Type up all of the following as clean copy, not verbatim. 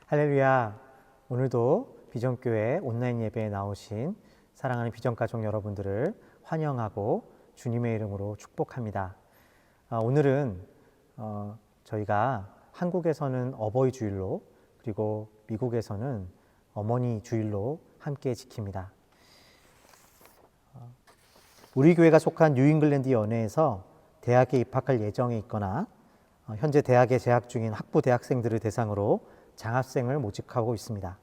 할렐루야. 오늘도 비전교회 온라인 예배에 나오신 사랑하는 비전가족 여러분들을 환영하고 주님의 이름으로 축복합니다. 오늘은 저희가 한국에서는 어버이 주일로 그리고 미국에서는 어머니 주일로 함께 지킵니다. 우리 교회가 속한 뉴잉글랜드 연회에서 대학에 입학할 예정에 있거나 현재 대학에 재학 중인 학부 대학생들을 대상으로 장학생을 모집하고 있습니다.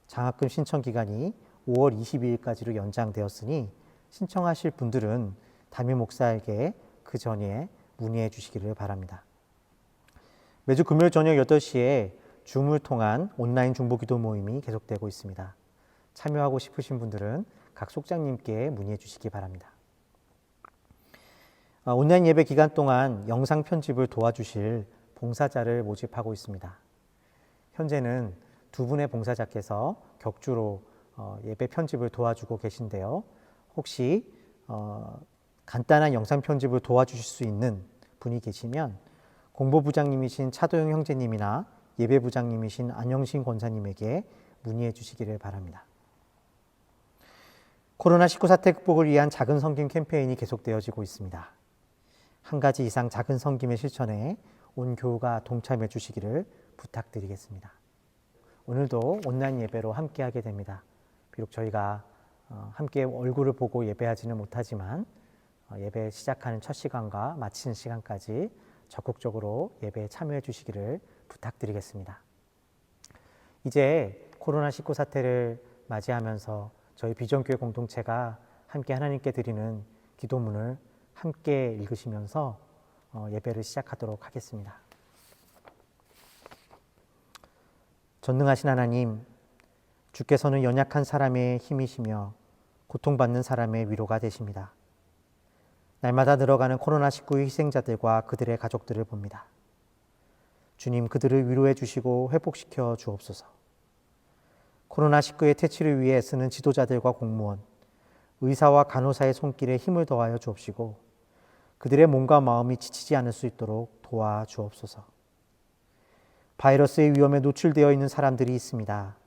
장학금 신청 기간이 5월 22일까지로 연장되었으니 신청하실 분들은 담임 목사에게 그 전에 문의해 주시기를 바랍니다. 매주 금요일 저녁 8시에 줌을 통한 온라인 중보기도 모임이 계속되고 있습니다. 참여하고 싶으신 분들은 각 속장님께 문의해 주시기 바랍니다. 온라인 예배 기간 동안 영상 편집을 도와주실 봉사자를 모집하고 있습니다. 현재는 두 분의 봉사자께서 격주로 예배 편집을 도와주고 계신데요. 혹시 간단한 영상 편집을 도와주실 수 있는 분이 계시면 공보부장님이신 차도영 형제님이나 예배부장님이신 안영신 권사님에게 문의해 주시기를 바랍니다. 코로나19 사태 극복을 위한 작은 섬김 캠페인이 계속되어지고 있습니다. 한 가지 이상 작은 섬김의 실천에 온 교우가 동참해 주시기를 부탁드리겠습니다. 오늘도 온라인 예배로 함께하게 됩니다. 비록 저희가 함께 얼굴을 보고 예배하지는 못하지만 예배 시작하는 첫 시간과 마치는 시간까지 적극적으로 예배에 참여해 주시기를 부탁드리겠습니다. 이제 코로나19 사태를 맞이하면서 저희 비전교회 공동체가 함께 하나님께 드리는 기도문을 함께 읽으시면서 예배를 시작하도록 하겠습니다. 전능하신 하나님, 주께서는 연약한 사람의 힘이시며 고통받는 사람의 위로가 되십니다. 날마다 늘어가는 코로나19 희생자들과 그들의 가족들을 봅니다. 주님, 그들을 위로해 주시고 회복시켜 주옵소서. 코로나19의 퇴치를 위해 쓰는 지도자들과 공무원, 의사와 간호사의 손길에 힘을 더하여 주옵시고 그들의 몸과 마음이 지치지 않을 수 있도록 도와 주옵소서. 바이러스의 위험에 노출되어 있는 사람들이 있습니다.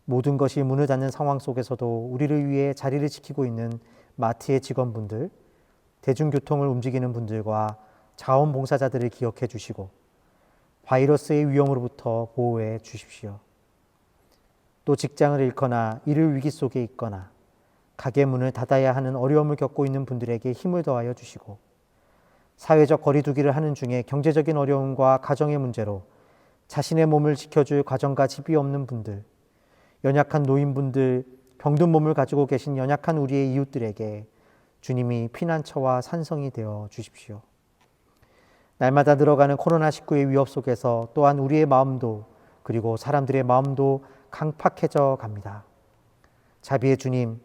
모든 것이 문을 닫는 상황 속에서도 우리를 위해 자리를 지키고 있는 마트의 직원분들, 대중교통을 움직이는 분들과 자원봉사자들을 기억해 주시고 바이러스의 위험으로부터 보호해 주십시오. 또 직장을 잃거나 일을 위기 속에 있거나 가게 문을 닫아야 하는 어려움을 겪고 있는 분들에게 힘을 더하여 주시고 사회적 거리두기를 하는 중에 경제적인 어려움과 가정의 문제로 자신의 몸을 지켜줄 가정과 집이 없는 분들, 연약한 노인분들, 병든 몸을 가지고 계신 연약한 우리의 이웃들에게 주님이 피난처와 산성이 되어 주십시오. 날마다 늘어가는 코로나19의 위협 속에서 또한 우리의 마음도 그리고 사람들의 마음도 강팍해져 갑니다. 자비의 주님,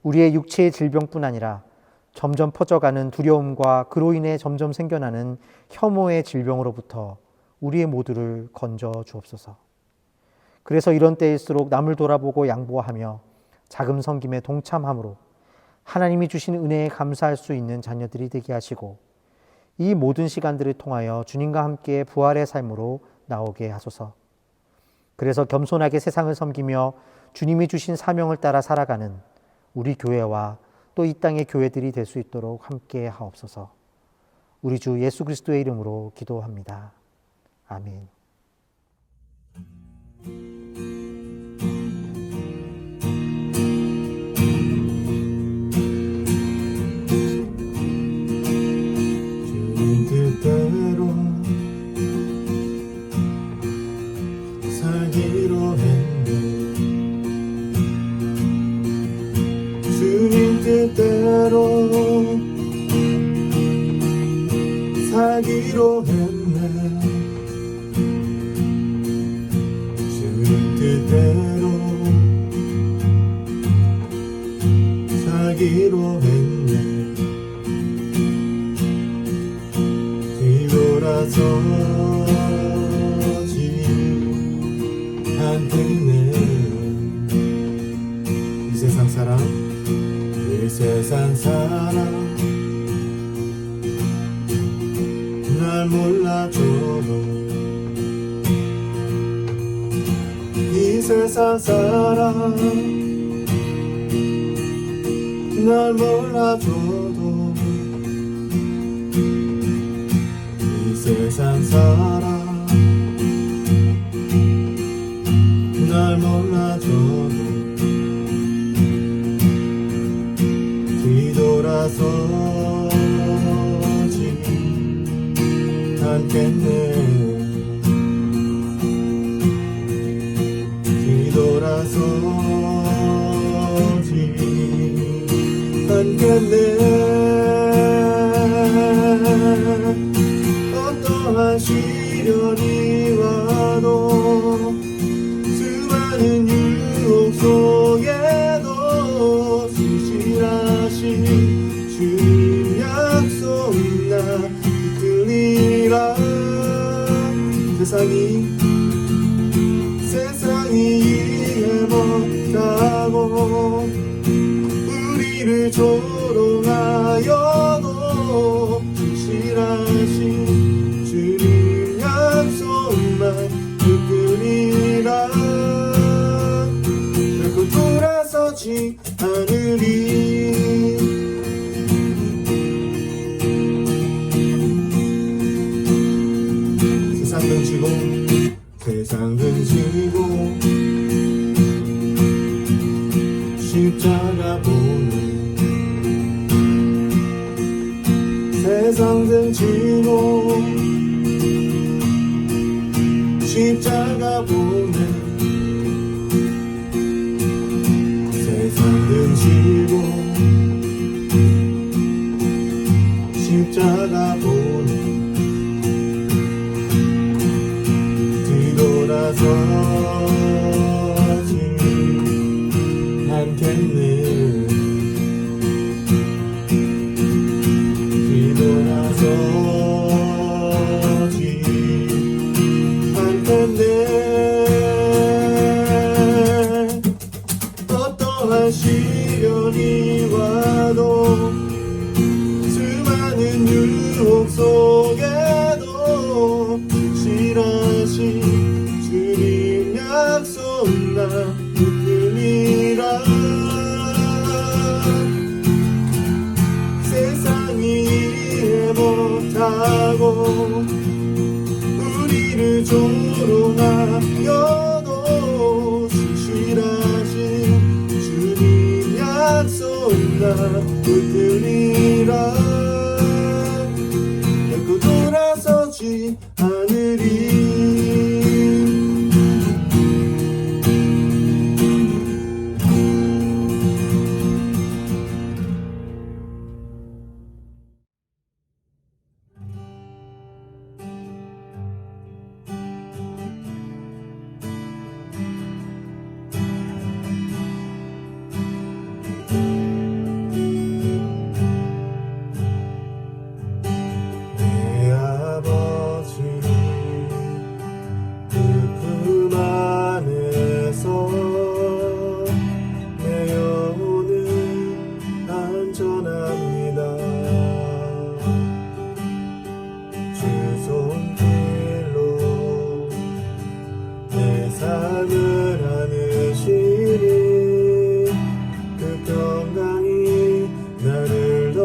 우리의 육체의 질병뿐 아니라 점점 퍼져가는 두려움과 그로 인해 점점 생겨나는 혐오의 질병으로부터 우리의 모두를 건져 주옵소서. 그래서 이런 때일수록 남을 돌아보고 양보하며 자금 섬김에 동참함으로 하나님이 주신 은혜에 감사할 수 있는 자녀들이 되게 하시고 이 모든 시간들을 통하여 주님과 함께 부활의 삶으로 나오게 하소서. 그래서 겸손하게 세상을 섬기며 주님이 주신 사명을 따라 살아가는 우리 교회와 또 이 땅의 교회들이 될 수 있도록 함께 하옵소서. 우리 주 예수 그리스도의 이름으로 기도합니다. 아멘. 주님 뜻대로 살기로 했네. 주님 뜻대로 살기로 했네. 주님 뜻대로 살기로 했네. 뒤돌아서지 않겠네. 이 세상 사람, 이 세상 사람 날 몰라줘도 세상 사람 날 몰라줘도 이 세상 사람 날 몰라줘도 뒤돌아서지 않겠네. 뒤돌아서지 않겠네. 어떠한 시련이 와도 수많은 유혹 속에도 신실하신 주님 약속 나 붙들리라. 세상이 이해 못하고 우리를 조롱하여도 신실하신 주님 약속만 붙들리라. 결코 돌아서지 않으리. 세상 등지고 십자가 보는 세상 등지고 십자가 보는 세상 등지고 십자가 보는 뒤돌아서지 않겠네. 뒤돌아서지 않겠네. 어떠한 시련이 와도 수많은 유혹 속에도 신실하신 주님 약속 나 붙들리라. 세상이 이해 못하고 우리를 조롱하여도 신실하신 주님 약속 나 붙들리라. 결코 돌아서지 않으리.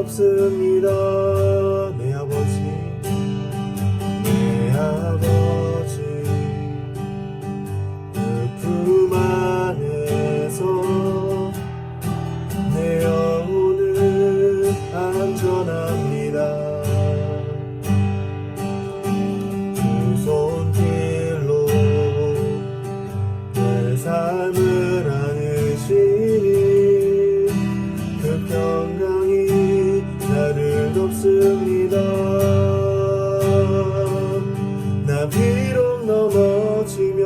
없습니다. 내 아버지 그 품 안에서 내 영혼은 안전합니다. 주 손길로 내 삶을 안으시니 그 평강이 나를 돕습니다. 나 비록 넘어지며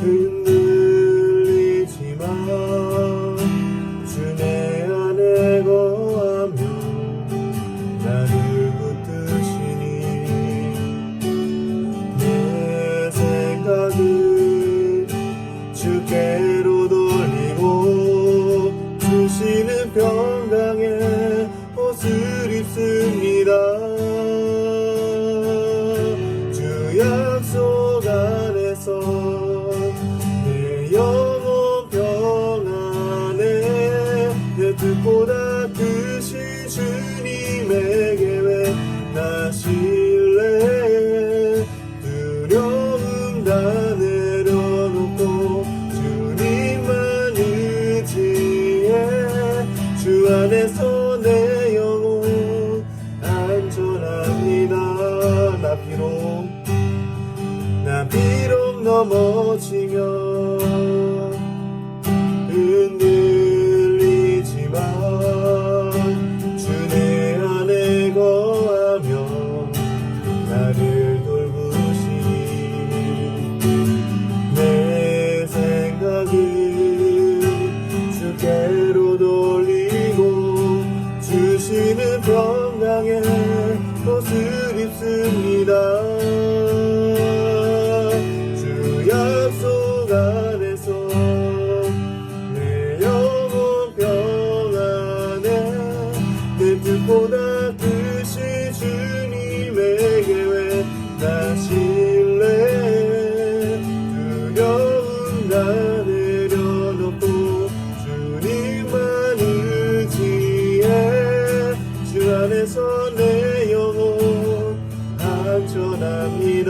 흔들리지만 주 내 안에 거하며 나를 붙드시니 내 생각을 주께로 돌리고 주시는 평강의 옷을 넘어지며 흔들리지만 주 내 안에 거하며 나를 돌보시니 내 생각을 주께로 돌리고 주시는 평강에 것을 입습니다. 주 약속 안에서 내 영혼 평안에 내 뜻보다 크신 주님의 계획 나실래 두려움 다 내려놓고 주님만 의지해 주 안에서 내 영혼 안전합니다.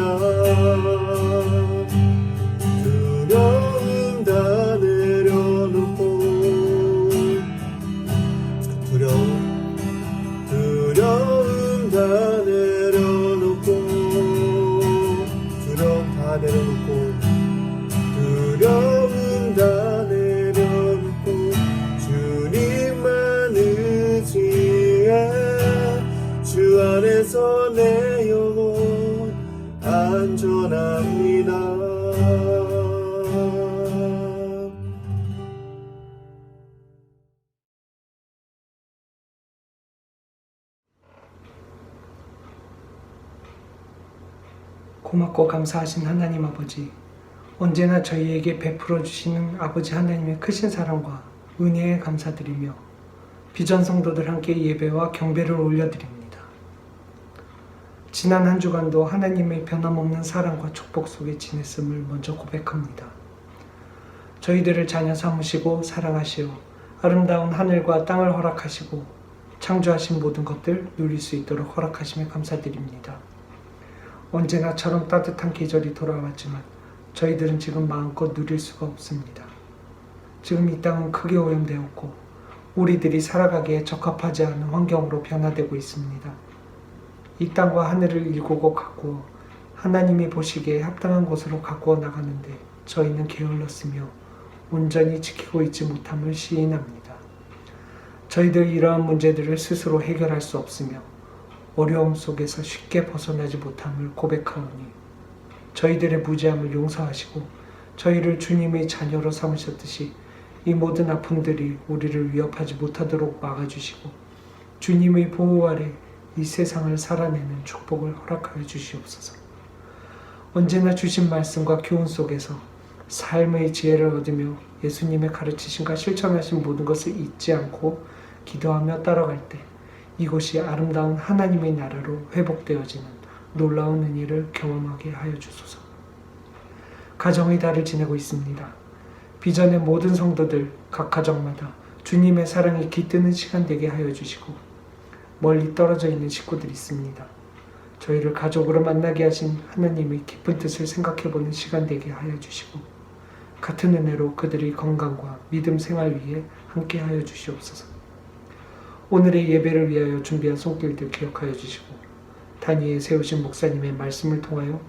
두려움 다 내려놓고 두려움 다 내려놓고 두려움 다 내려놓고 두려움 다 내려놓고 주님만 의지해 주 안에서 내 영혼 안전합니다. 고맙고 감사하신 하나님 아버지, 언제나 저희에게 베풀어 주시는 아버지 하나님의 크신 사랑과 은혜에 감사드리며 비전 성도들 함께 예배와 경배를 올려드립니다. 지난 한 주간도 하나님의 변함없는 사랑과 축복 속에 지냈음을 먼저 고백합니다. 저희들을 자녀 삼으시고 사랑하시어 아름다운 하늘과 땅을 허락하시고 창조하신 모든 것들 누릴 수 있도록 허락하심에 감사드립니다. 언제나처럼 따뜻한 계절이 돌아왔지만 저희들은 지금 마음껏 누릴 수가 없습니다. 지금 이 땅은 크게 오염되었고 우리들이 살아가기에 적합하지 않은 환경으로 변화되고 있습니다. 이 땅과 하늘을 일구고 가꾸어 하나님이 보시기에 합당한 곳으로 가꾸어 나가는데 저희는 게을렀으며 온전히 지키고 있지 못함을 시인합니다. 저희들 이러한 문제들을 스스로 해결할 수 없으며 어려움 속에서 쉽게 벗어나지 못함을 고백하오니 저희들의 무지함을 용서하시고 저희를 주님의 자녀로 삼으셨듯이 이 모든 아픔들이 우리를 위협하지 못하도록 막아주시고 주님의 보호 아래 이 세상을 살아내는 축복을 허락하여 주시옵소서. 언제나 주신 말씀과 교훈 속에서 삶의 지혜를 얻으며 예수님의 가르치심과 실천하신 모든 것을 잊지 않고 기도하며 따라갈 때 이곳이 아름다운 하나님의 나라로 회복되어지는 놀라운 은혜를 경험하게 하여 주소서. 가정의 달을 지내고 있습니다. 비전의 모든 성도들 각 가정마다 주님의 사랑이 깃드는 시간 되게 하여 주시고 멀리 떨어져 있는 식구들이 있습니다. 저희를 가족으로 만나게 하신 하나님의 깊은 뜻을 생각해보는 시간 되게 하여 주시고 같은 은혜로 그들의 건강과 믿음 생활 위에 함께 하여 주시옵소서. 오늘의 예배를 위하여 준비한 손길들 기억하여 주시고 단위에 세우신 목사님의 말씀을 통하여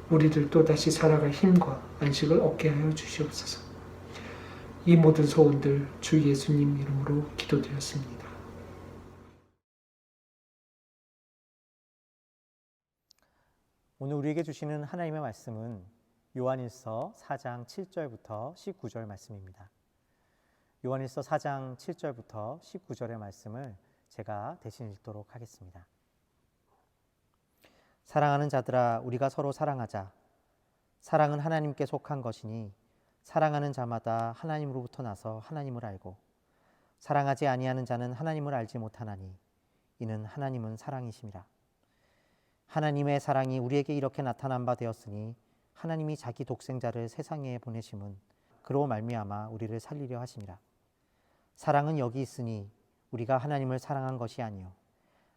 우리들 또다시 살아갈 힘과 안식을 얻게 하여 주시옵소서. 이 모든 소원들 주 예수님 이름으로 기도드렸습니다. 오늘 우리에게 주시는 하나님의 말씀은 요한일서 4장 7절부터 19절 말씀입니다. 요한일서 4장 7절부터 19절의 말씀을 제가 대신 읽도록 하겠습니다. 사랑하는 자들아, 우리가 서로 사랑하자. 사랑은 하나님께 속한 것이니 사랑하는 자마다 하나님으로부터 나서 하나님을 알고 사랑하지 아니하는 자는 하나님을 알지 못하나니 이는 하나님은 사랑이심이라. 하나님의 사랑이 우리에게 이렇게 나타난 바 되었으니 하나님이 자기 독생자를 세상에 보내심은 그로 말미암아 우리를 살리려 하심이라. 사랑은 여기 있으니 우리가 하나님을 사랑한 것이 아니요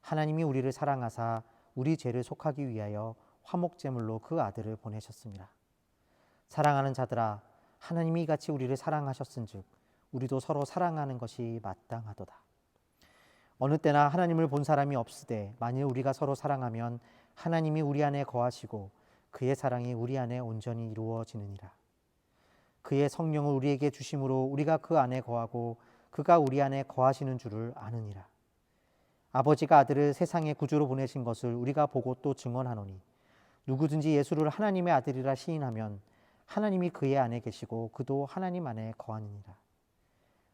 하나님이 우리를 사랑하사 우리 죄를 속하기 위하여 화목제물로 그 아들을 보내셨습니다. 사랑하는 자들아, 하나님이 이같이 우리를 사랑하셨은즉 우리도 서로 사랑하는 것이 마땅하도다. 어느 때나 하나님을 본 사람이 없으되 만일 우리가 서로 사랑하면 하나님이 우리 안에 거하시고 그의 사랑이 우리 안에 온전히 이루어지느니라. 그의 성령을 우리에게 주심으로 우리가 그 안에 거하고 그가 우리 안에 거하시는 줄을 아느니라. 아버지가 아들을 세상의 구주로 보내신 것을 우리가 보고 또 증언하노니 누구든지 예수를 하나님의 아들이라 시인하면 하나님이 그의 안에 계시고 그도 하나님 안에 거하느니라.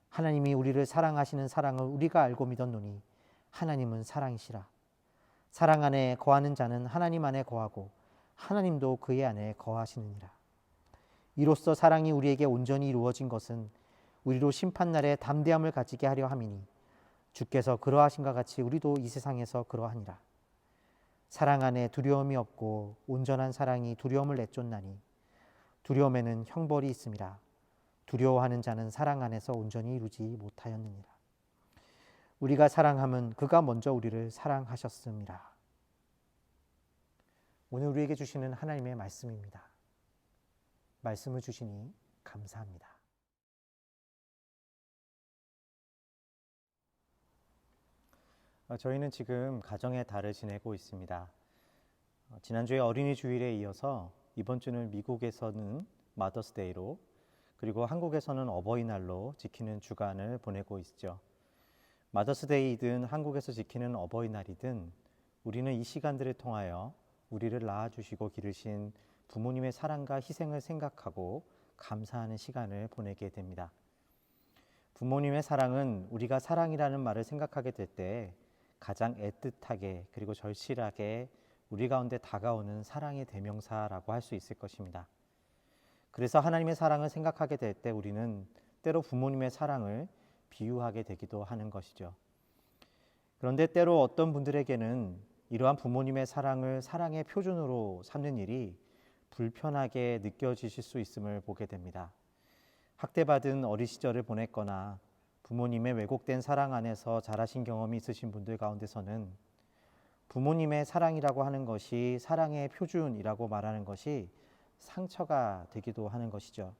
하나님이 우리를 사랑하시는 사랑을 우리가 알고 믿었노니 하나님은 사랑이시라. 사랑 안에 거하는 자는 하나님 안에 거하고 하나님도 그의 안에 거하시느니라. 이로써 사랑이 우리에게 온전히 이루어진 것은 우리로 심판날에 담대함을 가지게 하려 함이니 주께서 그러하신과 같이 우리도 이 세상에서 그러하니라. 사랑 안에 두려움이 없고 온전한 사랑이 두려움을 내쫓나니 두려움에는 형벌이 있음이라. 두려워하는 자는 사랑 안에서 온전히 이루지 못하였느니라. 우리가 사랑함은 그가 먼저 우리를 사랑하셨음이라. 오늘 우리에게 주시는 하나님의 말씀입니다. 말씀을 주시니 감사합니다. 저희는 지금 가정의 달을 지내고 있습니다. 지난주에 어린이 주일에 이어서 이번 주는 미국에서는 마더스데이로 그리고 한국에서는 어버이날로 지키는 주간을 보내고 있죠. 마더스데이든 한국에서 지키는 어버이날이든 우리는 이 시간들을 통하여 우리를 낳아주시고 기르신 부모님의 사랑과 희생을 생각하고 감사하는 시간을 보내게 됩니다. 부모님의 사랑은 우리가 사랑이라는 말을 생각하게 될 때 가장 애틋하게 그리고 절실하게 우리 가운데 다가오는 사랑의 대명사라고 할 수 있을 것입니다. 그래서 하나님의 사랑을 생각하게 될 때 우리는 때로 부모님의 사랑을 비유하게 되기도 하는 것이죠. 그런데 때로 어떤 분들에게는 이러한 부모님의 사랑을 사랑의 표준으로 삼는 일이 불편하게 느껴지실 수 있음을 보게 됩니다. 학대받은 어린 시절을 보냈거나 부모님의 왜곡된 사랑 안에서 자라신 경험이 있으신 분들 가운데서는 부모님의 사랑이라고 하는 것이 사랑의 표준이라고 말하는 것이 상처가 되기도 하는 것이죠.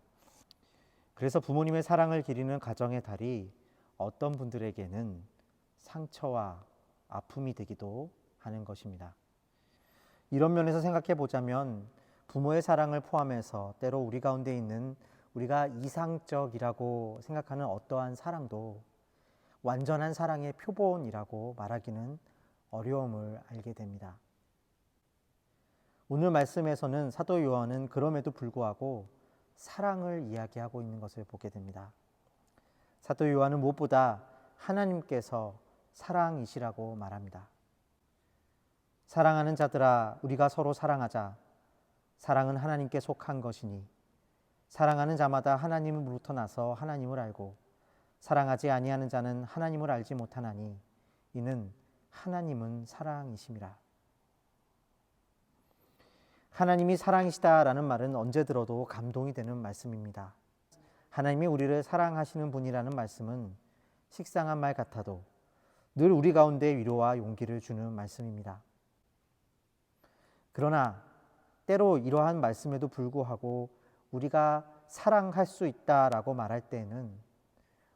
그래서 부모님의 사랑을 기리는 가정의 달이 어떤 분들에게는 상처와 아픔이 되기도 하는 것입니다. 이런 면에서 생각해 보자면 부모의 사랑을 포함해서 때로 우리 가운데 있는 우리가 이상적이라고 생각하는 어떠한 사랑도 완전한 사랑의 표본이라고 말하기는 어려움을 알게 됩니다. 오늘 말씀에서는 사도 요한은 그럼에도 불구하고 사랑을 이야기하고 있는 것을 보게 됩니다. 사도 요한은 무엇보다 하나님께서 사랑이시라고 말합니다. 사랑하는 자들아 우리가 서로 사랑하자. 사랑은 하나님께 속한 것이니 사랑하는 자마다 하나님으로부터 나서 하나님을 알고 사랑하지 아니하는 자는 하나님을 알지 못하나니 이는 하나님은 사랑이심이라. 하나님이 사랑이시다라는 말은 언제 들어도 감동이 되는 말씀입니다. 하나님이 우리를 사랑하시는 분이라는 말씀은 식상한 말 같아도 늘 우리 가운데 위로와 용기를 주는 말씀입니다. 그러나 때로 이러한 말씀에도 불구하고 우리가 사랑할 수 있다라고 말할 때에는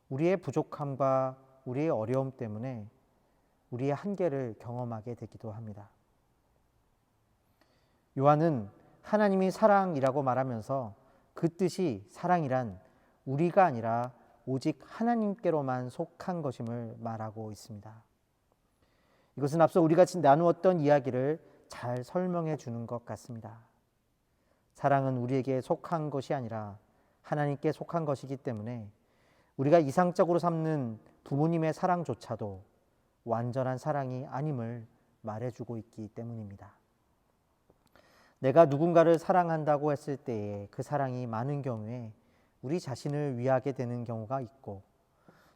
우리의 부족함과 우리의 어려움 때문에 우리의 한계를 경험하게 되기도 합니다. 요한은 하나님이 사랑이라고 말하면서 그 뜻이 사랑이란 우리가 아니라 오직 하나님께로만 속한 것임을 말하고 있습니다. 이것은 앞서 우리가 나누었던 이야기를 잘 설명해 주는 것 같습니다. 사랑은 우리에게 속한 것이 아니라 하나님께 속한 것이기 때문에 우리가 이상적으로 삼는 부모님의 사랑조차도 완전한 사랑이 아님을 말해주고 있기 때문입니다. 내가 누군가를 사랑한다고 했을 때에 그 사랑이 많은 경우에 우리 자신을 위하게 되는 경우가 있고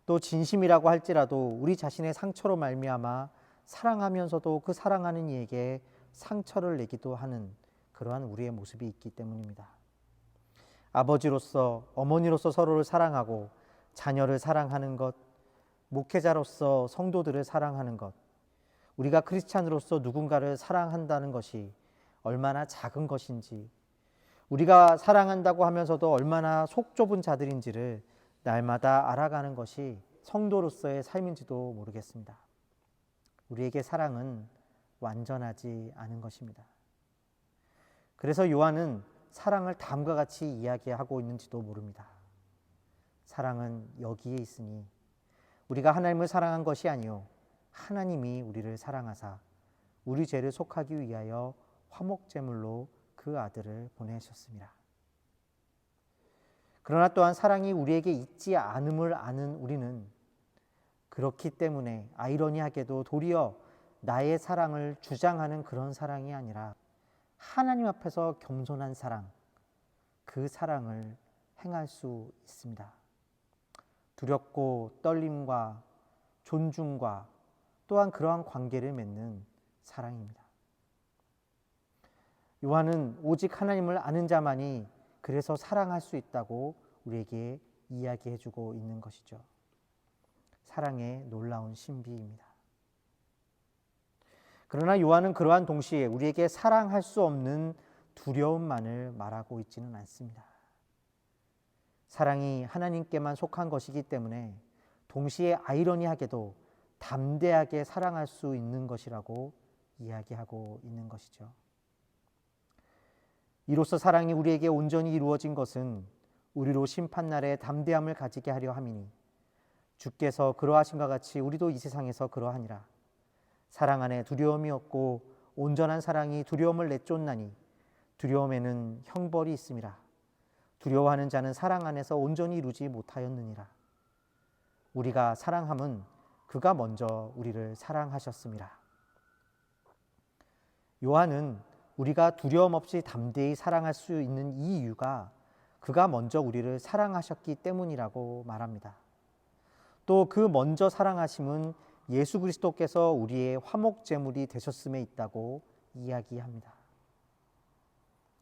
또 진심이라고 할지라도 우리 자신의 상처로 말미암아 사랑하면서도 그 사랑하는 이에게 상처를 내기도 하는 그러한 우리의 모습이 있기 때문입니다. 아버지로서 어머니로서 서로를 사랑하고 자녀를 사랑하는 것, 목회자로서 성도들을 사랑하는 것, 우리가 크리스찬으로서 누군가를 사랑한다는 것이 얼마나 작은 것인지, 우리가 사랑한다고 하면서도 얼마나 속 좁은 자들인지를 날마다 알아가는 것이 성도로서의 삶인지도 모르겠습니다. 우리에게 사랑은 완전하지 않은 것입니다. 그래서 요한은 사랑을 다음과 같이 이야기하고 있는지도 모릅니다. 사랑은 여기에 있으니 우리가 하나님을 사랑한 것이 아니요 하나님이 우리를 사랑하사 우리 죄를 속하기 위하여 화목제물로 그 아들을 보내셨습니다. 그러나 또한 사랑이 우리에게 있지 않음을 아는 우리는 그렇기 때문에 아이러니하게도 도리어 나의 사랑을 주장하는 그런 사랑이 아니라 하나님 앞에서 겸손한 사랑, 그 사랑을 행할 수 있습니다. 두렵고 떨림과 존중과 또한 그러한 관계를 맺는 사랑입니다. 요한은 오직 하나님을 아는 자만이 그래서 사랑할 수 있다고 우리에게 이야기해주고 있는 것이죠. 사랑의 놀라운 신비입니다. 그러나 요한은 그러한 동시에 우리에게 사랑할 수 없는 두려움만을 말하고 있지는 않습니다. 사랑이 하나님께만 속한 것이기 때문에 동시에 아이러니하게도 담대하게 사랑할 수 있는 것이라고 이야기하고 있는 것이죠. 이로써 사랑이 우리에게 온전히 이루어진 것은 우리로 심판날에 담대함을 가지게 하려 함이니 주께서 그러하신 것 같이 우리도 이 세상에서 그러하니라. 사랑 안에 두려움이 없고 온전한 사랑이 두려움을 내쫓나니 두려움에는 형벌이 있음이라. 두려워하는 자는 사랑 안에서 온전히 이루지 못하였느니라. 우리가 사랑함은 그가 먼저 우리를 사랑하셨음이라. 요한은 우리가 두려움 없이 담대히 사랑할 수 있는 이 이유가 그가 먼저 우리를 사랑하셨기 때문이라고 말합니다. 또 그 먼저 사랑하심은 예수 그리스도께서 우리의 화목제물이 되셨음에 있다고 이야기합니다.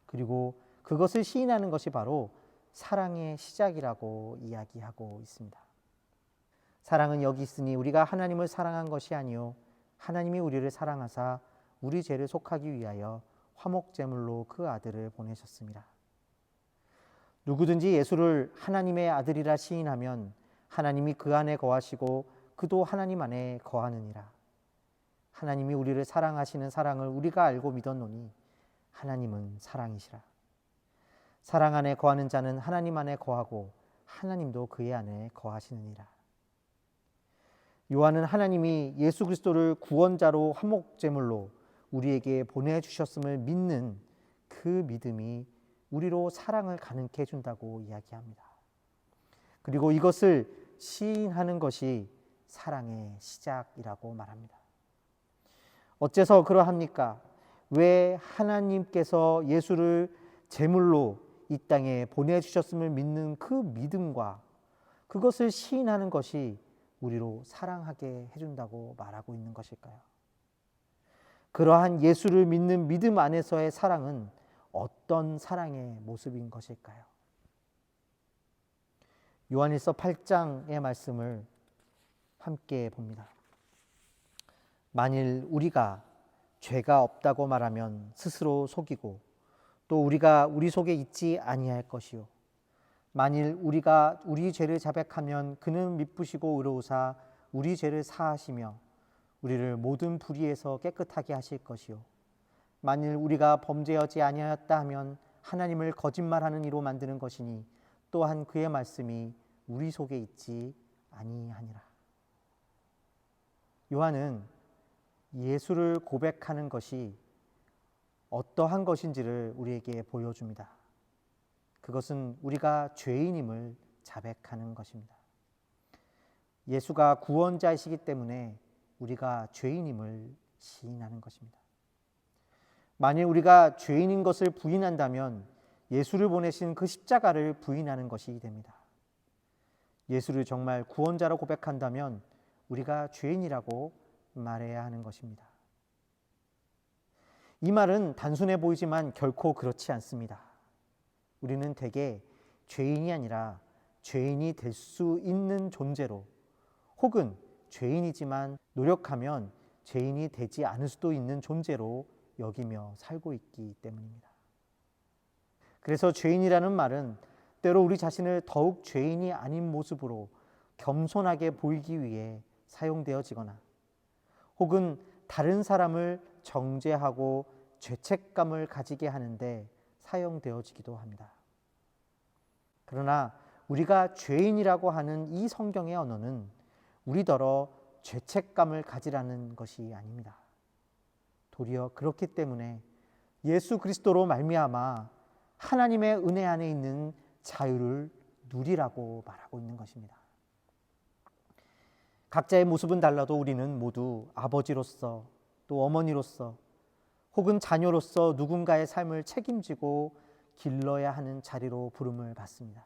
그리고 그것을 시인하는 것이 바로 사랑의 시작이라고 이야기하고 있습니다. 사랑은 여기 있으니 우리가 하나님을 사랑한 것이 아니요 하나님이 우리를 사랑하사 우리 죄를 속하기 위하여 화목제물로 그 아들을 보내셨습니다. 누구든지 예수를 하나님의 아들이라 시인하면 하나님이 그 안에 거하시고 그도 하나님 안에 거하느니라. 하나님이 우리를 사랑하시는 사랑을 우리가 알고 믿었노니 하나님은 사랑이시라. 사랑 안에 거하는 자는 하나님 안에 거하고 하나님도 그의 안에 거하시느니라. 요한은 하나님이 예수 그리스도를 구원자로 화목제물로 우리에게 보내주셨음을 믿는 그 믿음이 우리로 사랑을 가능케 해준다고 이야기합니다. 그리고 이것을 시인하는 것이 사랑의 시작이라고 말합니다. 어째서 그러합니까? 왜 하나님께서 예수를 제물로 이 땅에 보내주셨음을 믿는 그 믿음과 그것을 시인하는 것이 우리로 사랑하게 해준다고 말하고 있는 것일까요? 그러한 예수를 믿는 믿음 안에서의 사랑은 어떤 사랑의 모습인 것일까요? 요한일서 8장의 말씀을 함께 봅니다. 만일 우리가 죄가 없다고 말하면 스스로 속이고 또 우리가 우리 속에 있지 아니할 것이요 만일 우리가 우리 죄를 자백하면 그는 미쁘시고 의로우사 우리 죄를 사하시며 우리를 모든 불의에서 깨끗하게 하실 것이요 만일 우리가 범죄하지 아니하였다 하면 하나님을 거짓말하는 이로 만드는 것이니 또한 그의 말씀이 우리 속에 있지 아니하니라. 요한은 예수를 고백하는 것이 어떠한 것인지를 우리에게 보여줍니다. 그것은 우리가 죄인임을 자백하는 것입니다. 예수가 구원자이시기 때문에 우리가 죄인임을 시인하는 것입니다. 만일 우리가 죄인인 것을 부인한다면 예수를 보내신 그 십자가를 부인하는 것이 됩니다. 예수를 정말 구원자로 고백한다면 우리가 죄인이라고 말해야 하는 것입니다. 이 말은 단순해 보이지만 결코 그렇지 않습니다. 우리는 대개 죄인이 아니라 죄인이 될 수 있는 존재로 혹은 죄인이지만 노력하면 죄인이 되지 않을 수도 있는 존재로 여기며 살고 있기 때문입니다. 그래서 죄인이라는 말은 때로 우리 자신을 더욱 죄인이 아닌 모습으로 겸손하게 보이기 위해 사용되어지거나 혹은 다른 사람을 정죄하고 죄책감을 가지게 하는데 사용되어지기도 합니다. 그러나 우리가 죄인이라고 하는 이 성경의 언어는 우리더러 죄책감을 가지라는 것이 아닙니다. 도리어 그렇기 때문에 예수 그리스도로 말미암아 하나님의 은혜 안에 있는 자유를 누리라고 말하고 있는 것입니다. 각자의 모습은 달라도 우리는 모두 아버지로서 또 어머니로서 혹은 자녀로서 누군가의 삶을 책임지고 길러야 하는 자리로 부름을 받습니다.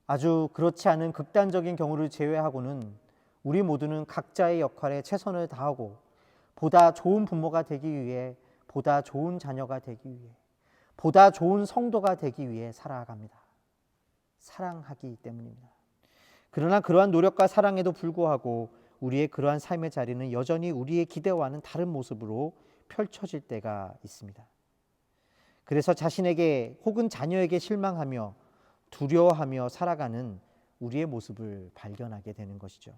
아주 그렇지 않은 극단적인 경우를 제외하고는 우리 모두는 각자의 역할에 최선을 다하고 보다 좋은 부모가 되기 위해, 보다 좋은 자녀가 되기 위해, 보다 좋은 성도가 되기 위해 살아갑니다. 사랑하기 때문입니다. 그러나 그러한 노력과 사랑에도 불구하고 우리의 그러한 삶의 자리는 여전히 우리의 기대와는 다른 모습으로 펼쳐질 때가 있습니다. 그래서 자신에게 혹은 자녀에게 실망하며 두려워하며 살아가는 우리의 모습을 발견하게 되는 것이죠.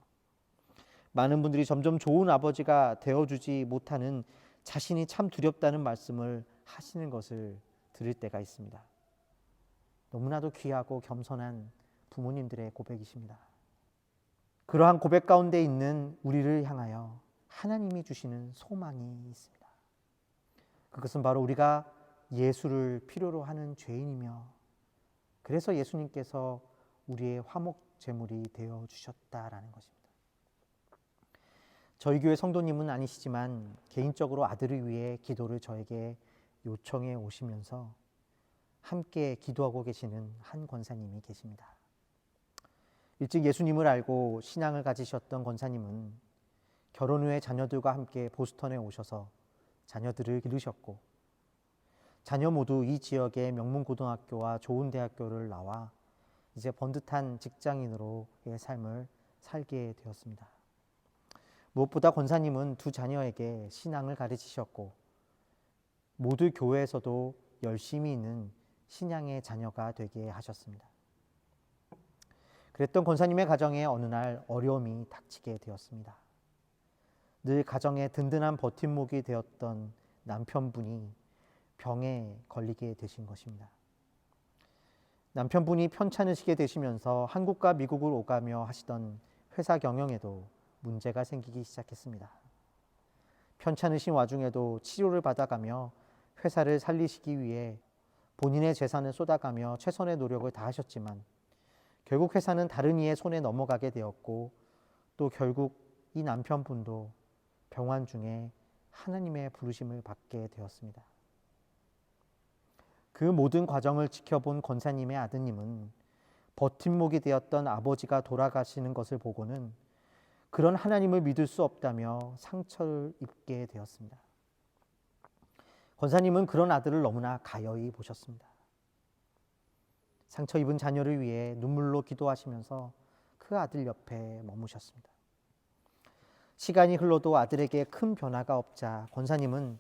많은 분들이 점점 좋은 아버지가 되어주지 못하는 자신이 참 두렵다는 말씀을 하시는 것을 들을 때가 있습니다. 너무나도 귀하고 겸손한 부모님들의 고백이십니다. 그러한 고백 가운데 있는 우리를 향하여 하나님이 주시는 소망이 있습니다. 그것은 바로 우리가 예수를 필요로 하는 죄인이며 그래서 예수님께서 우리의 화목 제물이 되어 주셨다라는 것입니다. 저희 교회 성도님은 아니시지만 개인적으로 아들을 위해 기도를 저에게 요청해 오시면서 함께 기도하고 계시는 한 권사님이 계십니다. 일찍 예수님을 알고 신앙을 가지셨던 권사님은 결혼 후에 자녀들과 함께 보스턴에 오셔서 자녀들을 기르셨고 자녀 모두 이 지역의 명문고등학교와 좋은 대학교를 나와 이제 번듯한 직장인으로의 삶을 살게 되었습니다. 무엇보다 권사님은 두 자녀에게 신앙을 가르치셨고 모두 교회에서도 열심히 있는 신앙의 자녀가 되게 하셨습니다. 그랬던 권사님의 가정에 어느 날 어려움이 닥치게 되었습니다. 늘 가정의 든든한 버팀목이 되었던 남편분이 병에 걸리게 되신 것입니다. 남편분이 편찮으시게 되시면서 한국과 미국을 오가며 하시던 회사 경영에도 문제가 생기기 시작했습니다. 편찮으신 와중에도 치료를 받아가며 회사를 살리시기 위해 본인의 재산을 쏟아가며 최선의 노력을 다하셨지만 결국 회사는 다른 이의 손에 넘어가게 되었고 또 결국 이 남편분도 병환 중에 하나님의 부르심을 받게 되었습니다. 그 모든 과정을 지켜본 권사님의 아드님은 버팀목이 되었던 아버지가 돌아가시는 것을 보고는 그런 하나님을 믿을 수 없다며 상처를 입게 되었습니다. 권사님은 그런 아들을 너무나 가여이 보셨습니다. 상처 입은 자녀를 위해 눈물로 기도하시면서 그 아들 옆에 머무셨습니다. 시간이 흘러도 아들에게 큰 변화가 없자 권사님은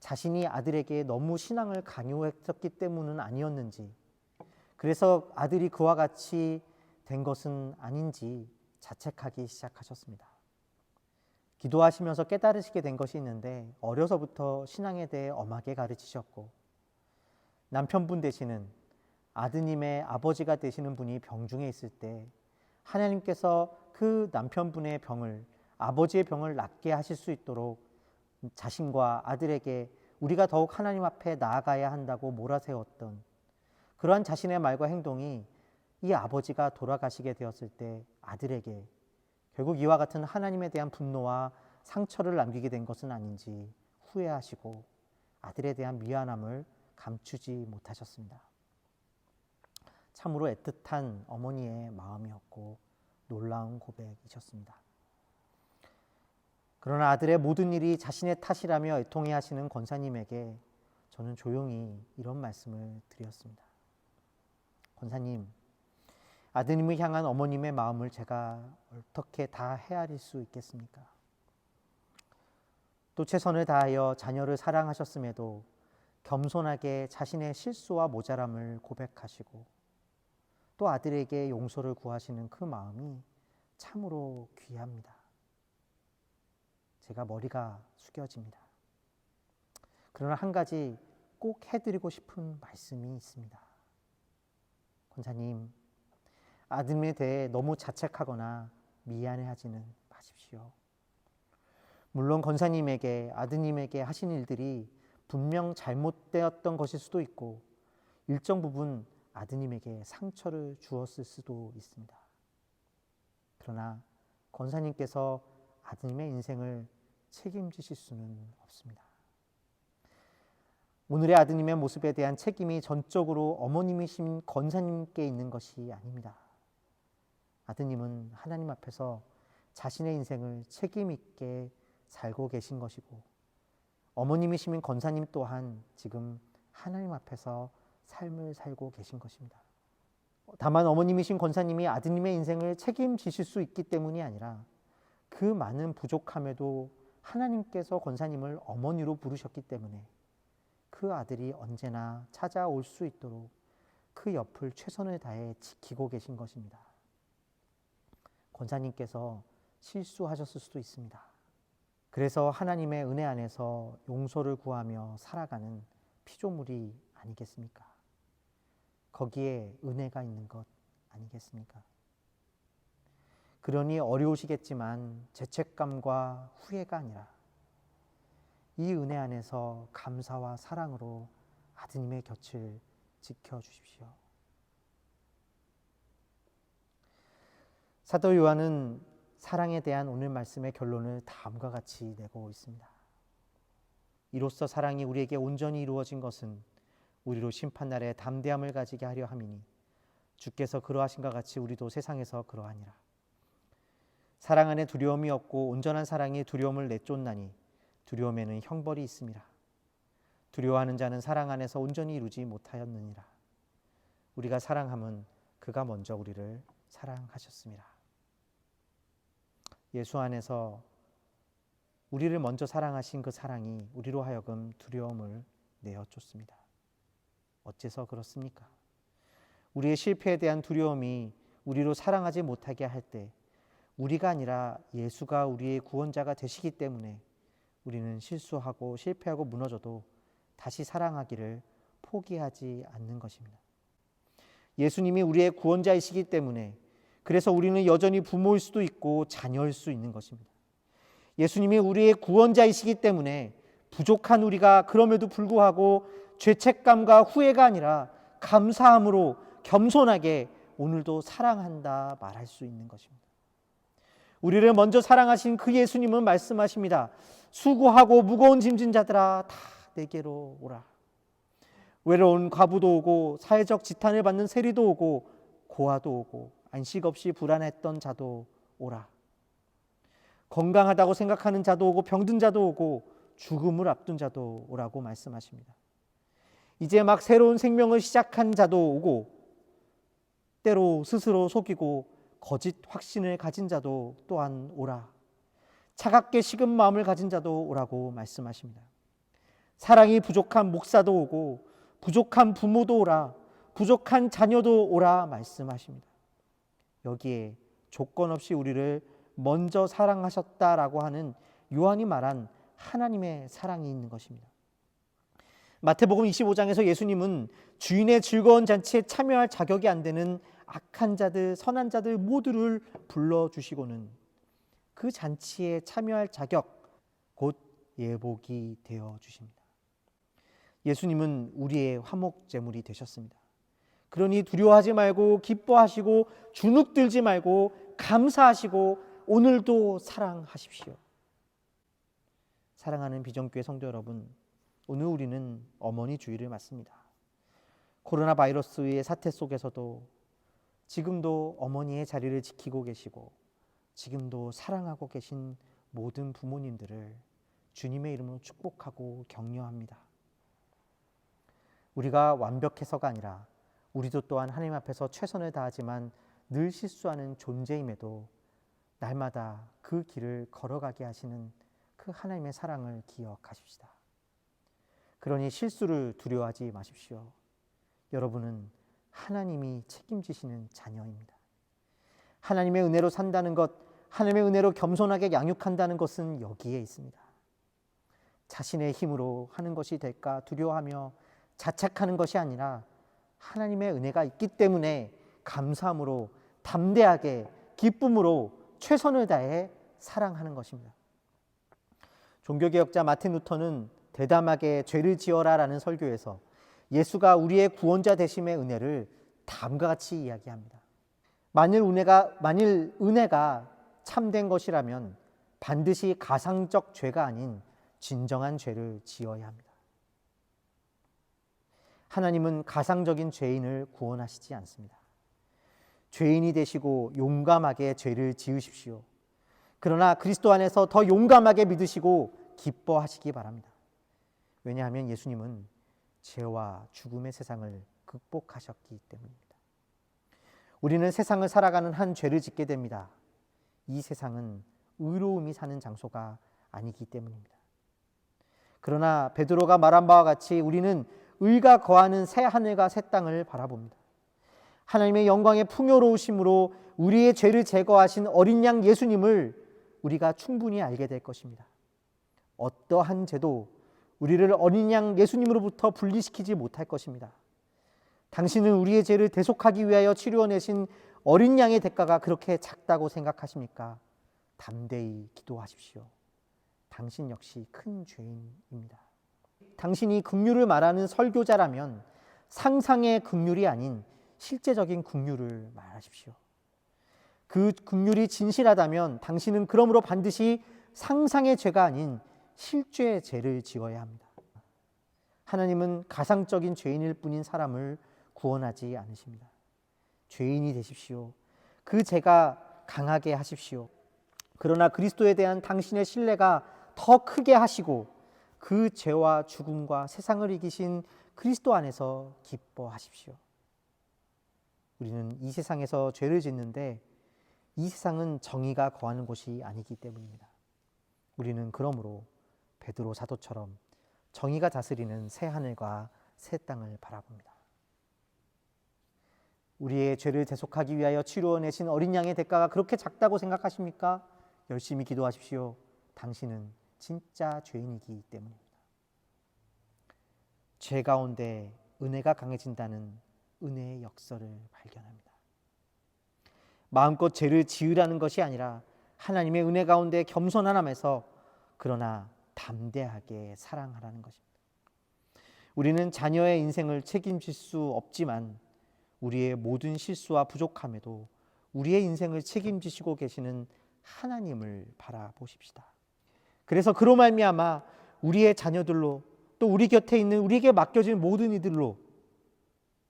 자신이 아들에게 너무 신앙을 강요했었기 때문은 아니었는지, 그래서 아들이 그와 같이 된 것은 아닌지 자책하기 시작하셨습니다. 기도하시면서 깨달으시게 된 것이 있는데 어려서부터 신앙에 대해 엄하게 가르치셨고 남편분 되시는 아드님의 아버지가 되시는 분이 병중에 있을 때 하나님께서 그 남편분의 병을, 아버지의 병을 낫게 하실 수 있도록 자신과 아들에게 우리가 더욱 하나님 앞에 나아가야 한다고 몰아세웠던 그러한 자신의 말과 행동이 이 아버지가 돌아가시게 되었을 때 아들에게 결국 이와 같은 하나님에 대한 분노와 상처를 남기게 된 것은 아닌지 후회하시고 아들에 대한 미안함을 감추지 못하셨습니다. 참으로 애틋한 어머니의 마음이었고 놀라운 고백이셨습니다. 그러나 아들의 모든 일이 자신의 탓이라며 애통해 하시는 권사님에게 저는 조용히 이런 말씀을 드렸습니다. 권사님, 아드님을 향한 어머님의 마음을 제가 어떻게 다 헤아릴 수 있겠습니까? 또 최선을 다하여 자녀를 사랑하셨음에도 겸손하게 자신의 실수와 모자람을 고백하시고 또 아들에게 용서를 구하시는 그 마음이 참으로 귀합니다. 제가 머리가 숙여집니다. 그러나 한 가지 꼭 해드리고 싶은 말씀이 있습니다. 권사님, 아드님에 대해 너무 자책하거나 미안해하지는 마십시오. 물론 권사님에게, 아드님에게 하신 일들이 분명 잘못되었던 것일 수도 있고 일정 부분 아드님에게 상처를 주었을 수도 있습니다. 그러나 권사님께서 아드님의 인생을 책임지실 수는 없습니다. 오늘의 아드님의 모습에 대한 책임이 전적으로 어머님이신 권사님께 있는 것이 아닙니다. 아드님은 하나님 앞에서 자신의 인생을 책임 있게 살고 계신 것이고 어머님이신 권사님 또한 지금 하나님 앞에서 삶을 살고 계신 것입니다. 다만 어머님이신 권사님이 아드님의 인생을 책임지실 수 있기 때문이 아니라 그 많은 부족함에도 하나님께서 권사님을 어머니로 부르셨기 때문에 그 아들이 언제나 찾아올 수 있도록 그 옆을 최선을 다해 지키고 계신 것입니다. 권사님께서 실수하셨을 수도 있습니다. 그래서 하나님의 은혜 안에서 용서를 구하며 살아가는 피조물이 아니겠습니까? 거기에 은혜가 있는 것 아니겠습니까? 그러니 어려우시겠지만 죄책감과 후회가 아니라 이 은혜 안에서 감사와 사랑으로 아드님의 곁을 지켜주십시오. 사도 요한은 사랑에 대한 오늘 말씀의 결론을 다음과 같이 내고 있습니다. 이로써 사랑이 우리에게 온전히 이루어진 것은 우리로 심판날에 담대함을 가지게 하려 함이니 주께서 그러하신 것 같이 우리도 세상에서 그러하니라. 사랑 안에 두려움이 없고 온전한 사랑이 두려움을 내쫓나니 두려움에는 형벌이 있음이라. 두려워하는 자는 사랑 안에서 온전히 이루지 못하였느니라. 우리가 사랑함은 그가 먼저 우리를 사랑하셨음이라. 예수 안에서 우리를 먼저 사랑하신 그 사랑이 우리로 하여금 두려움을 내어쫓습니다. 어째서 그렇습니까? 우리의 실패에 대한 두려움이 우리로 사랑하지 못하게 할 때 우리가 아니라 예수가 우리의 구원자가 되시기 때문에 우리는 실수하고 실패하고 무너져도 다시 사랑하기를 포기하지 않는 것입니다. 예수님이 우리의 구원자이시기 때문에 그래서 우리는 여전히 부모일 수도 있고 자녀일 수 있는 것입니다. 예수님이 우리의 구원자이시기 때문에 부족한 우리가 그럼에도 불구하고 죄책감과 후회가 아니라 감사함으로 겸손하게 오늘도 사랑한다 말할 수 있는 것입니다. 우리를 먼저 사랑하신 그 예수님은 말씀하십니다. 수고하고 무거운 짐진 자들아 다 내게로 오라. 외로운 과부도 오고 사회적 지탄을 받는 세리도 오고 고아도 오고 안식 없이 불안했던 자도 오라. 건강하다고 생각하는 자도 오고 병든 자도 오고 죽음을 앞둔 자도 오라고 말씀하십니다. 이제 막 새로운 생명을 시작한 자도 오고 때로 스스로 속이고 거짓 확신을 가진 자도 또한 오라. 차갑게 식은 마음을 가진 자도 오라고 말씀하십니다. 사랑이 부족한 목사도 오고 부족한 부모도 오라. 부족한 자녀도 오라 말씀하십니다. 여기에 조건 없이 우리를 먼저 사랑하셨다라고 하는 요한이 말한 하나님의 사랑이 있는 것입니다. 마태복음 25장에서 예수님은 주인의 즐거운 잔치에 참여할 자격이 안 되는 악한 자들, 선한 자들 모두를 불러주시고는 그 잔치에 참여할 자격, 곧 예복이 되어 주십니다. 예수님은 우리의 화목제물이 되셨습니다. 그러니 두려워하지 말고 기뻐하시고 주눅들지 말고 감사하시고 오늘도 사랑하십시오. 사랑하는 비전교회 성도 여러분, 오늘 우리는 어머니 주일을 맞습니다. 코로나 바이러스의 사태 속에서도 지금도 어머니의 자리를 지키고 계시고 지금도 사랑하고 계신 모든 부모님들을 주님의 이름으로 축복하고 격려합니다. 우리가 완벽해서가 아니라 우리도 또한 하나님 앞에서 최선을 다하지만 늘 실수하는 존재임에도 날마다 그 길을 걸어가게 하시는 그 하나님의 사랑을 기억하십시다. 그러니 실수를 두려워하지 마십시오. 여러분은 하나님이 책임지시는 자녀입니다. 하나님의 은혜로 산다는 것, 하나님의 은혜로 겸손하게 양육한다는 것은 여기에 있습니다. 자신의 힘으로 하는 것이 될까 두려워하며 자책하는 것이 아니라 하나님의 은혜가 있기 때문에 감사함으로 담대하게 기쁨으로 최선을 다해 사랑하는 것입니다. 종교개혁자 마틴 루터는 대담하게 죄를 지어라라는 설교에서 예수가 우리의 구원자 되심의 은혜를 다음과 같이 이야기합니다. 만일 은혜가 참된 것이라면 반드시 가상적 죄가 아닌 진정한 죄를 지어야 합니다. 하나님은 가상적인 죄인을 구원하시지 않습니다. 죄인이 되시고 용감하게 죄를 지으십시오. 그러나 그리스도 안에서 더 용감하게 믿으시고 기뻐하시기 바랍니다. 왜냐하면 예수님은 죄와 죽음의 세상을 극복하셨기 때문입니다. 우리는 세상을 살아가는 한 죄를 짓게 됩니다. 이 세상은 의로움이 사는 장소가 아니기 때문입니다. 그러나 베드로가 말한 바와 같이 우리는 의가 거하는 새 하늘과 새 땅을 바라봅니다. 하나님의 영광의 풍요로우심으로 우리의 죄를 제거하신 어린 양 예수님을 우리가 충분히 알게 될 것입니다. 어떠한 죄도 우리를 어린 양 예수님으로부터 분리시키지 못할 것입니다. 당신은 우리의 죄를 대속하기 위하여 치루어내신 어린 양의 대가가 그렇게 작다고 생각하십니까? 담대히 기도하십시오. 당신 역시 큰 죄인입니다. 당신이 긍휼을 말하는 설교자라면 상상의 긍휼이 아닌 실제적인 긍휼을 말하십시오. 그 긍휼이 진실하다면 당신은 그러므로 반드시 상상의 죄가 아닌 실죄의 죄를 지어야 합니다. 하나님은 가상적인 죄인일 뿐인 사람을 구원하지 않으십니다. 죄인이 되십시오. 그 죄가 강하게 하십시오. 그러나 그리스도에 대한 당신의 신뢰가 더 크게 하시고 그 죄와 죽음과 세상을 이기신 그리스도 안에서 기뻐하십시오. 우리는 이 세상에서 죄를 짓는데 이 세상은 정의가 거하는 곳이 아니기 때문입니다. 우리는 그러므로 베드로 사도처럼 정의가 다스리는 새 하늘과 새 땅을 바라봅니다. 우리의 죄를 대속하기 위하여 치루어내신 어린 양의 대가가 그렇게 작다고 생각하십니까? 열심히 기도하십시오. 당신은 진짜 죄인이기 때문입니다. 죄 가운데 은혜가 강해진다는 은혜의 역설을 발견합니다. 마음껏 죄를 지으라는 것이 아니라 하나님의 은혜 가운데 겸손함에서 그러나 담대하게 사랑하라는 것입니다. 우리는 자녀의 인생을 책임질 수 없지만 우리의 모든 실수와 부족함에도 우리의 인생을 책임지시고 계시는 하나님을 바라보십시다. 그래서 그로 말미암아 우리의 자녀들로 또 우리 곁에 있는 우리에게 맡겨진 모든 이들로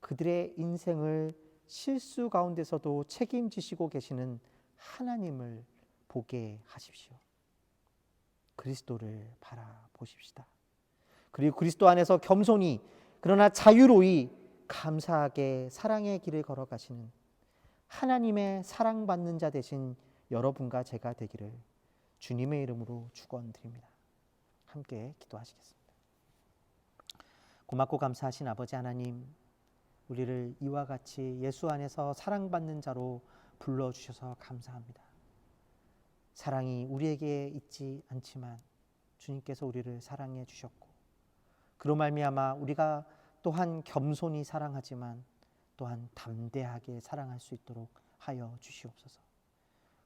그들의 인생을 실수 가운데서도 책임지시고 계시는 하나님을 보게 하십시오. 그리스도를 바라보십시다. 그리고 그리스도 안에서 겸손히 그러나 자유로이 감사하게 사랑의 길을 걸어가시는 하나님의 사랑받는 자 되신 여러분과 제가 되기를 주님의 이름으로 축원드립니다. 함께 기도하시겠습니다. 고맙고 감사하신 아버지 하나님, 우리를 이와 같이 예수 안에서 사랑받는 자로 불러주셔서 감사합니다. 사랑이 우리에게 있지 않지만 주님께서 우리를 사랑해 주셨고 그로 말미암아 우리가 또한 겸손히 사랑하지만 또한 담대하게 사랑할 수 있도록 하여 주시옵소서.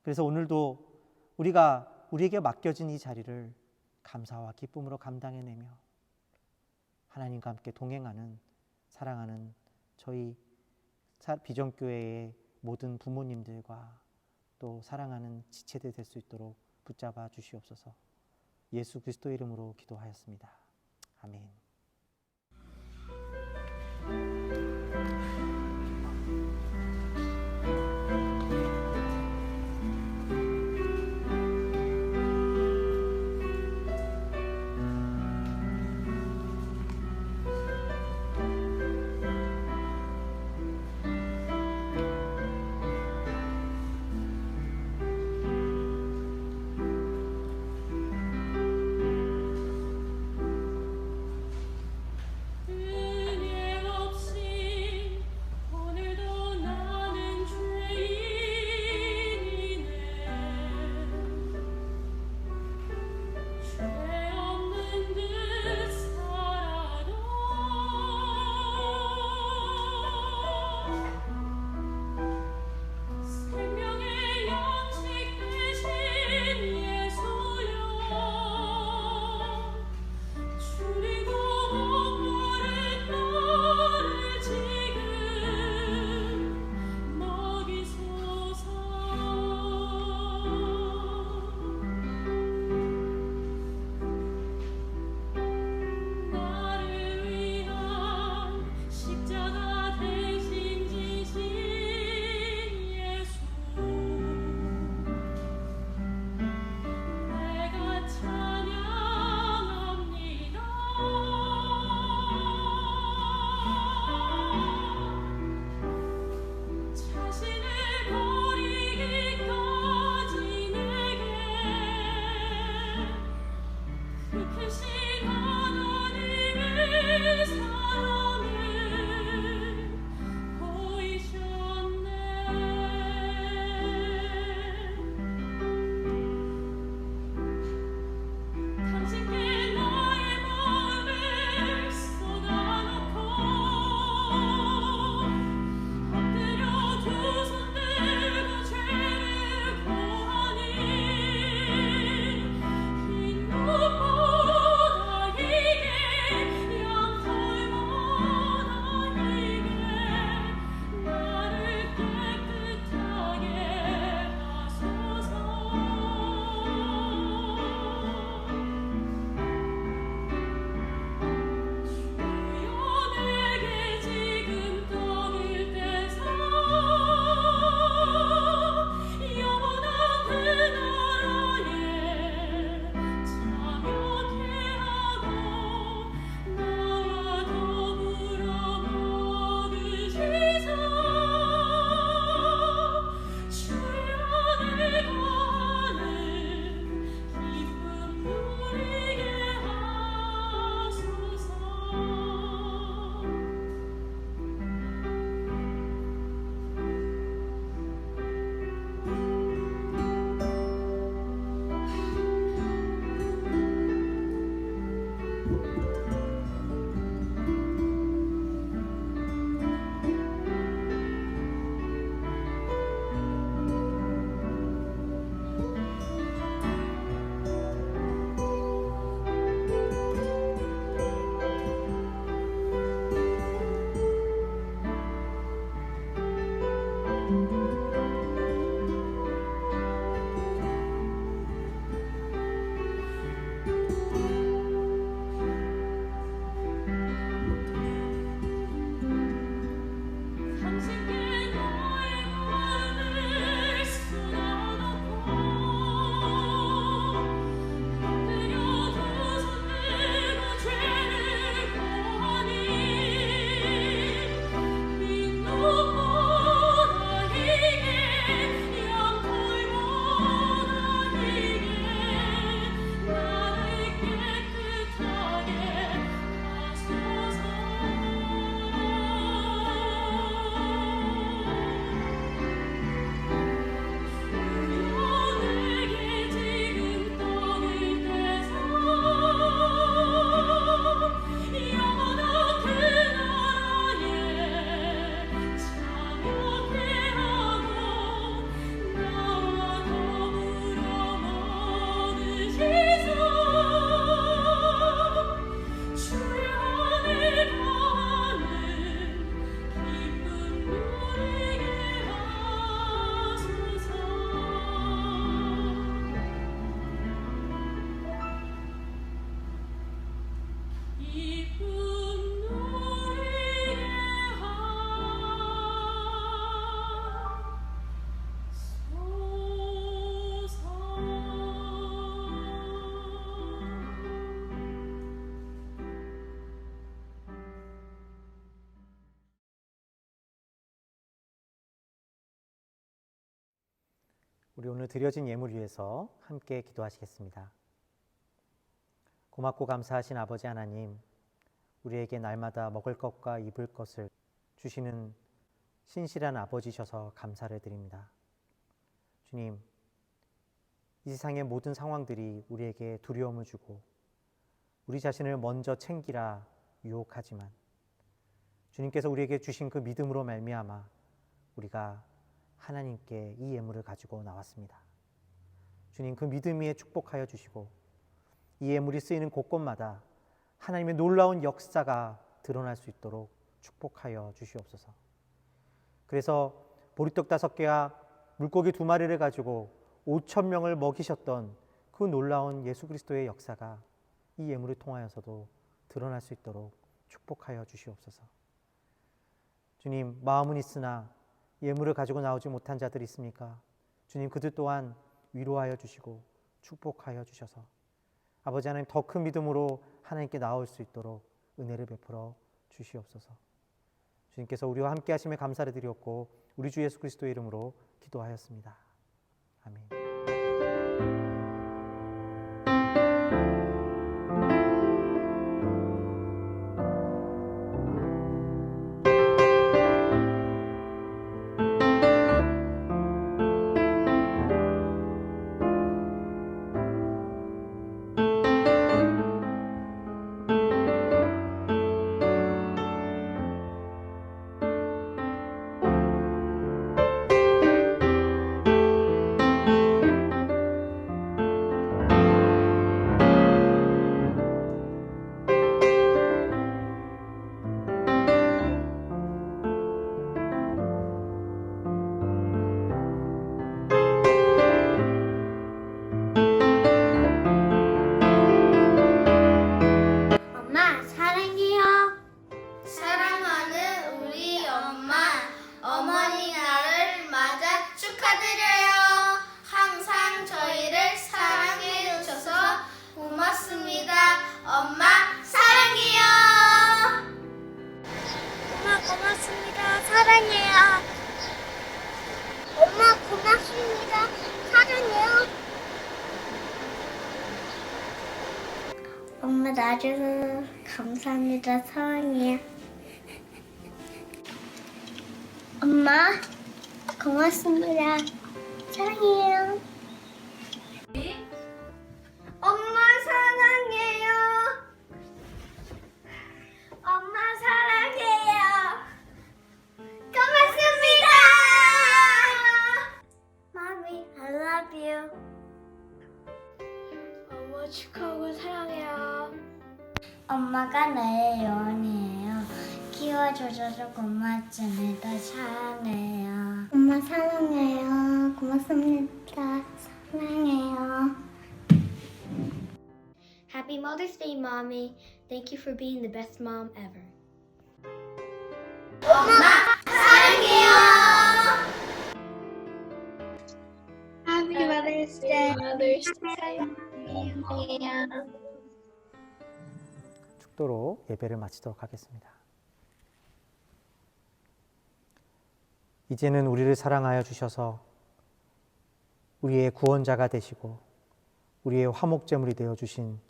그래서 오늘도 우리가 우리에게 맡겨진 이 자리를 감사와 기쁨으로 감당해내며 하나님과 함께 동행하는 사랑하는 저희 비전교회의 모든 부모님들과 또 사랑하는 지체들 될 수 있도록 붙잡아 주시옵소서. 예수 그리스도의 이름으로 기도하였습니다. 아멘. 우리 오늘 드려진 예물 위해서 함께 기도하시겠습니다. 고맙고 감사하신 아버지 하나님, 우리에게 날마다 먹을 것과 입을 것을 주시는 신실한 아버지셔서 감사를 드립니다. 주님, 이 세상의 모든 상황들이 우리에게 두려움을 주고 우리 자신을 먼저 챙기라 유혹하지만 주님께서 우리에게 주신 그 믿음으로 말미암아 우리가 하나님께 이 예물을 가지고 나왔습니다. 주님, 그 믿음 위에 축복하여 주시고 이 예물이 쓰이는 곳곳마다 하나님의 놀라운 역사가 드러날 수 있도록 축복하여 주시옵소서. 그래서 보리떡 5개와 물고기 2마리를 가지고 5,000명을 먹이셨던 그 놀라운 예수 그리스도의 역사가 이 예물을 통하여서도 드러날 수 있도록 축복하여 주시옵소서. 주님, 마음은 있으나 예물을 가지고 나오지 못한 자들이 있습니까? 주님, 그들 또한 위로하여 주시고 축복하여 주셔서 아버지 하나님, 더 큰 믿음으로 하나님께 나올 수 있도록 은혜를 베풀어 주시옵소서. 주님께서 우리와 함께 하심에 감사를 드렸고 우리 주 예수 그리스도의 이름으로 기도하였습니다. 아멘. 고맙습니다. 엄마 사랑해요. 엄마 고맙습니다. 사랑해요. 엄마 고맙습니다. 사랑해요. 엄마 나줘서 감사합니다. 사랑해요. 엄마 고맙습니다. 사랑해요. 엄마 사랑해요. 엄마 사랑해요. 고맙습니다. Mommy, I love you. 엄마 축하하고 사랑해요. 엄마가 나의 영원이에요. 키워줘서 고맙습니다. 사랑해요. 엄마 사랑해요. 고맙습니다. 사랑해요. Happy Mother's Day, Mommy. Thank you for being the best mom ever. 엄마 사랑해요. Happy Mother's Day. Mother's Day. 사랑해요. 축도로 예배를 마치도록 하겠습니다. 이제는 우리를 사랑하여 주셔서 우리의 구원자가 되시고 우리의 화목제물이 되어 주신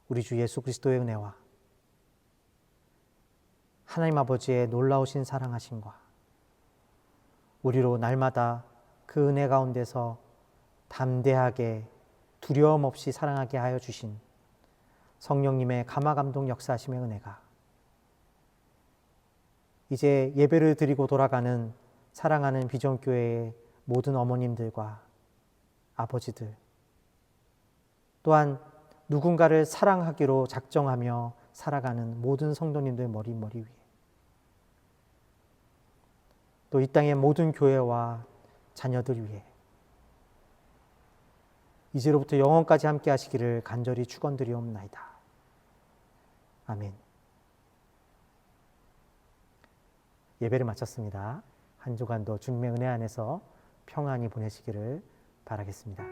우리 주 예수 그리스도의 은혜와 하나님 아버지의 놀라우신 사랑하심과 우리로 날마다 그 은혜 가운데서 담대하게 두려움 없이 사랑하게 하여 주신 성령님의 감화감동 역사하심의 은혜가 이제 예배를 드리고 돌아가는 사랑하는 비전교회의 모든 어머님들과 아버지들, 또한 누군가를 사랑하기로 작정하며 살아가는 모든 성도님들 머리 위에, 또 이 땅의 모든 교회와 자녀들 위해 이제로부터 영원까지 함께 하시기를 간절히 축원드리옵나이다. 아멘. 예배를 마쳤습니다. 한 주간도 주님의 은혜 안에서 평안히 보내시기를 바라겠습니다.